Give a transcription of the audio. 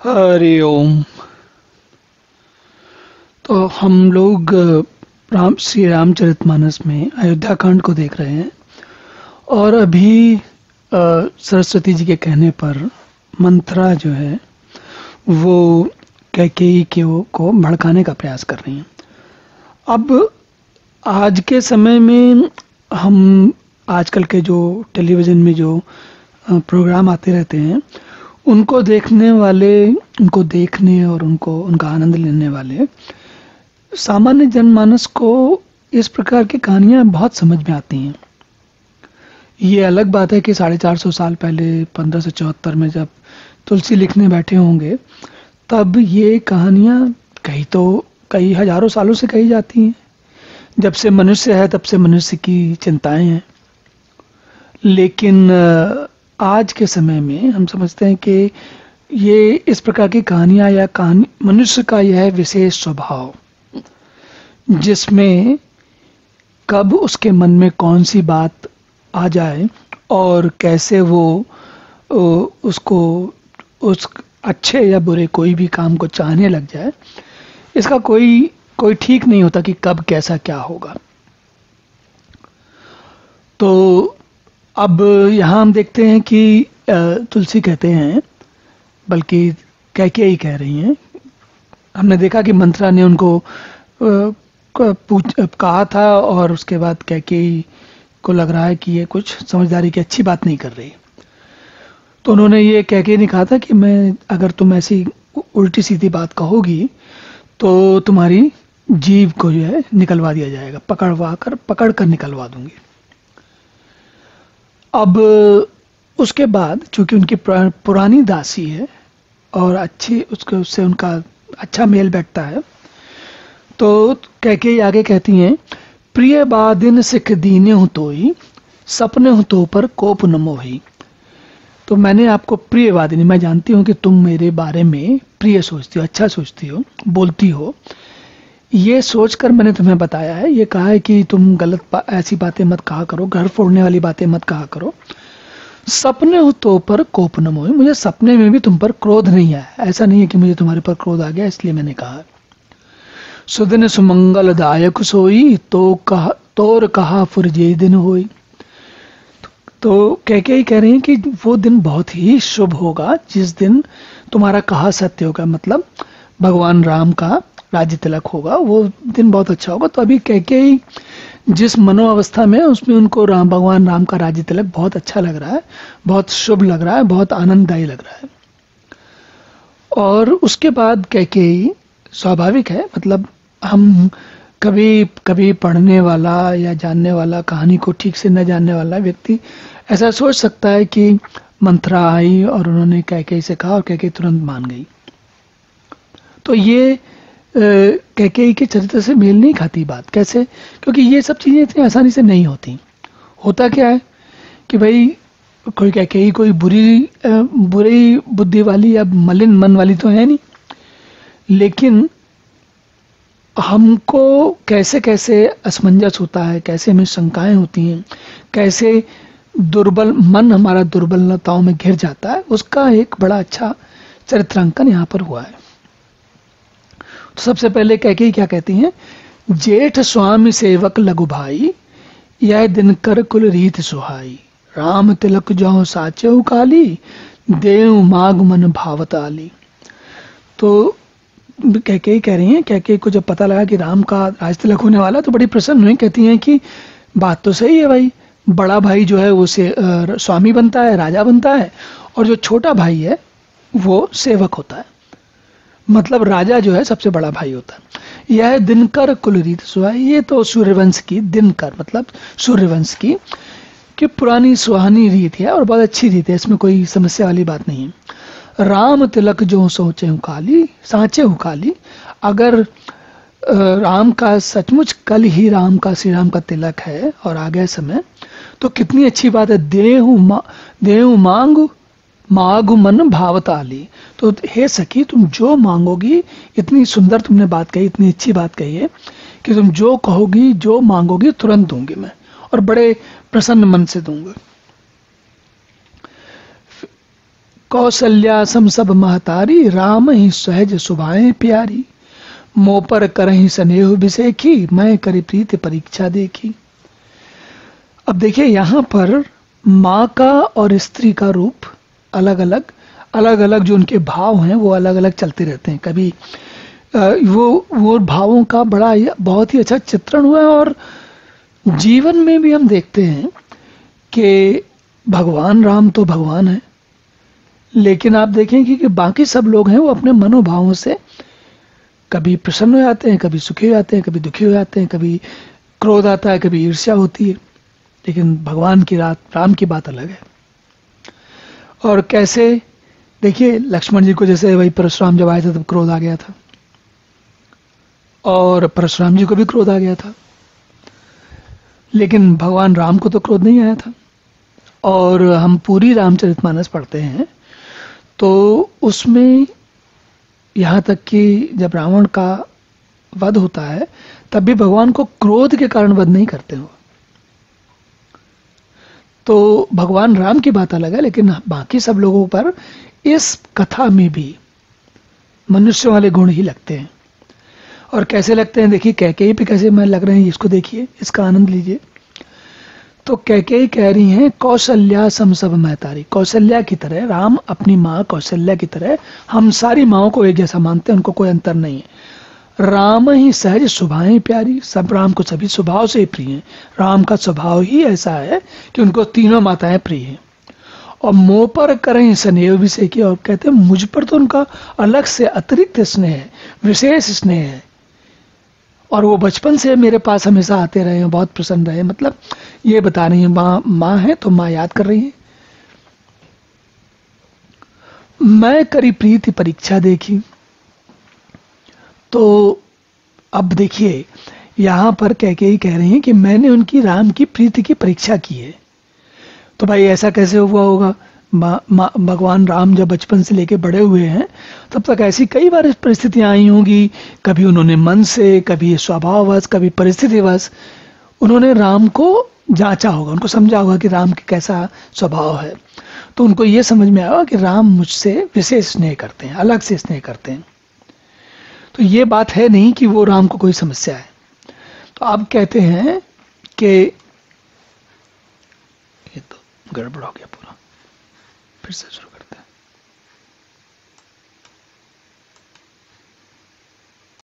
हरि ओम। तो हम लोग राम श्री रामचरितमानस में अयोध्या कांड को देख रहे हैं और अभी सरस्वती जी के कहने पर मंथरा जो है वो कैकेयी को भड़काने का प्रयास कर रही हैं। अब आज के समय में हम आजकल के जो टेलीविज़न में जो प्रोग्राम आते रहते हैं उनको देखने वाले, उनको देखने और उनका आनंद लेने वाले सामान्य जनमानस को इस प्रकार की कहानियां बहुत समझ में आती हैं। ये अलग बात है कि 450 साल पहले 1574 में जब तुलसी लिखने बैठे होंगे तब ये कहानियां कई हजारों सालों से कही जाती हैं। जब से मनुष्य है तब से मनुष्य की चिंताएं हैं। लेकिन आज के समय में हम समझते हैं कि ये इस प्रकार की कहानियां या कहानी मनुष्य का यह विशेष स्वभाव जिसमें कब उसके मन में कौन सी बात आ जाए और कैसे वो उसको उस अच्छे या बुरे कोई भी काम को चाहने लग जाए, इसका कोई ठीक नहीं होता कि कब कैसा क्या होगा। तो अब यहाँ हम देखते हैं कि तुलसी कहते हैं, बल्कि कैकेयी कह रही हैं। हमने देखा कि मंथरा ने उनको कहा था और उसके बाद कैकेयी को लग रहा है कि ये कुछ समझदारी की अच्छी बात नहीं कर रही। तो उन्होंने ये कैकेयी ने कहा था कि अगर तुम ऐसी उल्टी सीधी बात कहोगी तो तुम्हारी जीभ को जो है निकलवा दिया जाएगा, पकड़ कर निकलवा दूंगी। अब उसके बाद चूंकि उनकी पुरानी दासी है और उससे उनका अच्छा मेल बैठता है, तो कैकेयी आगे कहती हैं, प्रिय बादिन सिख दीने हूं तोई, सपने हूं तो पर कोप न मोही। तो मैंने आपको प्रिय वादिनी, मैं जानती हूं कि तुम मेरे बारे में प्रिय सोचती हो, अच्छा सोचती हो, बोलती हो, ये सोचकर मैंने तुम्हें बताया है। ये कहा है कि तुम ऐसी बातें मत कहा करो, घर फोड़ने वाली बातें मत कहा करो। सपने हो तो पर कोप न मोही, मुझे सपने में भी तुम पर क्रोध नहीं आया। ऐसा नहीं है कि मुझे तुम्हारे पर क्रोध आ गया इसलिए मैंने कहा। सुदिन सुमंगल दायक सोई, तोर कहा फुरजे दिन होई। तो कैकेयी कह रही हैं कि वो दिन बहुत ही शुभ होगा जिस दिन तुम्हारा कहा सत्य होगा, मतलब भगवान राम का राज्य तिलक होगा, वो दिन बहुत अच्छा होगा। तो अभी कैकेयी जिस मनोअवस्था में उसमें उनको भगवान राम का राज्य तिलक बहुत अच्छा लग रहा है, बहुत शुभ लग रहा है, बहुत आनंददायी लग रहा है। और उसके बाद कैकेयी, स्वाभाविक है, मतलब हम कभी पढ़ने वाला या जानने वाला, कहानी को ठीक से न जानने वाला व्यक्ति ऐसा सोच सकता है कि मंथरा आई और उन्होंने कैकेयी से कहा और कैकेयी तुरंत मान गई। तो ये कैकेयी के चरित्र से मेल नहीं खाती बात। कैसे? क्योंकि ये सब चीजें इतनी आसानी से नहीं होती। होता क्या है कि भाई कोई कैकेयी कोई बुरी बुद्धि वाली या मलिन मन वाली तो है नहीं, लेकिन हमको कैसे कैसे असमंजस होता है, कैसे हमें शंकाएं होती हैं, कैसे दुर्बल मन हमारा दुर्बलताओं में घिर जाता है, उसका एक बड़ा अच्छा चरित्रांकन यहाँ पर हुआ है। तो सबसे पहले कैकेयी क्या कहती हैं, जेठ स्वामी सेवक लघु भाई, यह दिनकर कुल रीत सुहाई, राम तिलक जो साचे काली, देव माग मन भावत आली। तो कैकेयी कह रही हैं, कैकेयी को जब पता लगा कि राम का राज तिलक होने वाला तो बड़ी प्रसन्न हुई। कहती हैं कि बात तो सही है भाई, बड़ा भाई जो है वो स्वामी बनता है, राजा बनता है, और जो छोटा भाई है वो सेवक होता है, मतलब राजा जो है सबसे बड़ा भाई होता है। यह दिनकर कुल रीत सुहाई, ये तो सूर्यवंश की, दिनकर मतलब सूर्यवंश की पुरानी सुहानी रीत है और बहुत अच्छी रीत है, इसमें कोई समस्या वाली बात नहीं है। राम तिलक जो सोचे हूँ काली, सांचे हूँ काली, अगर राम का सचमुच कल ही श्री राम का तिलक है और आ गया समय, तो कितनी अच्छी बात है। देहु मांगु मन भावत आली। तो हे सखी, तुम जो मांगोगी, इतनी सुंदर तुमने बात कही, इतनी अच्छी बात कही है कि तुम जो कहोगी, जो मांगोगी तुरंत दूंगी मैं, और बड़े प्रसन्न मन से दूंगा। कौशल्या सम सब महतारी, राम ही सहज सुभाएं प्यारी। मोह पर करहि स्नेह बिसेखी, मैं करी प्रीति परीक्षा देखी। अब देखिए यहां पर माँ का और स्त्री का रूप अलग अलग जो उनके भाव हैं वो अलग अलग चलते रहते हैं। कभी वो भावों का बहुत ही अच्छा चित्रण हुआ है। और जीवन में भी हम देखते हैं कि भगवान राम तो भगवान है, लेकिन आप देखेंगे कि बाकी सब लोग हैं वो अपने मनोभावों से कभी प्रसन्न हो जाते हैं, कभी सुखी हो जाते हैं, कभी दुखी हो जाते हैं, कभी क्रोध आता है, कभी ईर्ष्या होती है। लेकिन भगवान की राम की बात अलग है। और कैसे देखिए लक्ष्मण जी को जैसे वही परशुराम जब आए थे तब क्रोध आ गया था, और परशुराम जी को भी क्रोध आ गया था, लेकिन भगवान राम को तो क्रोध नहीं आया था। और हम पूरी रामचरितमानस पढ़ते हैं तो उसमें यहाँ तक कि जब रावण का वध होता है तब भी भगवान को क्रोध के कारण वध नहीं करते हो। तो भगवान राम की बात अलग है, लेकिन बाकी सब लोगों पर इस कथा में भी मनुष्य वाले गुण ही लगते हैं। और कैसे लगते हैं देखिए, कैकेयी पे कैसे मैं लग रहे हैं, इसको देखिए, इसका आनंद लीजिए। तो कैकेयी कह रही हैं कौशल्या सम सब महतारी, कौशल्या की तरह राम अपनी माँ कौशल्या की तरह हम सारी माँओं को एक जैसा मानते हैं, उनको कोई अंतर नहीं है। राम ही सहज स्वभावें प्यारी, सब राम को सभी स्वभाव से ही प्रिय हैं। राम का स्वभाव ही ऐसा है कि उनको तीनों माताएं प्रिय हैं। और मोह पर करें स्नेह विषय की, और कहते हैं मुझ पर तो उनका अलग से अतिरिक्त स्नेह है, विशेष स्नेह है। और वो बचपन से मेरे पास हमेशा आते रहे हैं, बहुत प्रसन्न रहे। मतलब ये बता रही है माँ है तो माँ याद कर रही है। मैं करी प्रीति परीक्षा देखी। तो अब देखिए यहां पर कैकेयी कह रही हैं कि मैंने उनकी राम की प्रीति की परीक्षा की है। तो भाई ऐसा कैसे हुआ होगा? भगवान राम जब बचपन से लेके बड़े हुए हैं तब तक ऐसी कई बार परिस्थितियां आई होंगी। कभी उन्होंने मन से, कभी स्वभाववश, कभी परिस्थितिवश उन्होंने राम को जांचा होगा, उनको समझा होगा कि राम का कैसा स्वभाव है। तो उनको ये समझ में आया कि राम मुझसे विशेष स्नेह करते हैं, अलग से स्नेह करते हैं। तो ये बात है नहीं कि वो राम को कोई समस्या है। तो अब कहते हैं कि ये तो गड़बड़ हो गया पूरा, फिर से शुरू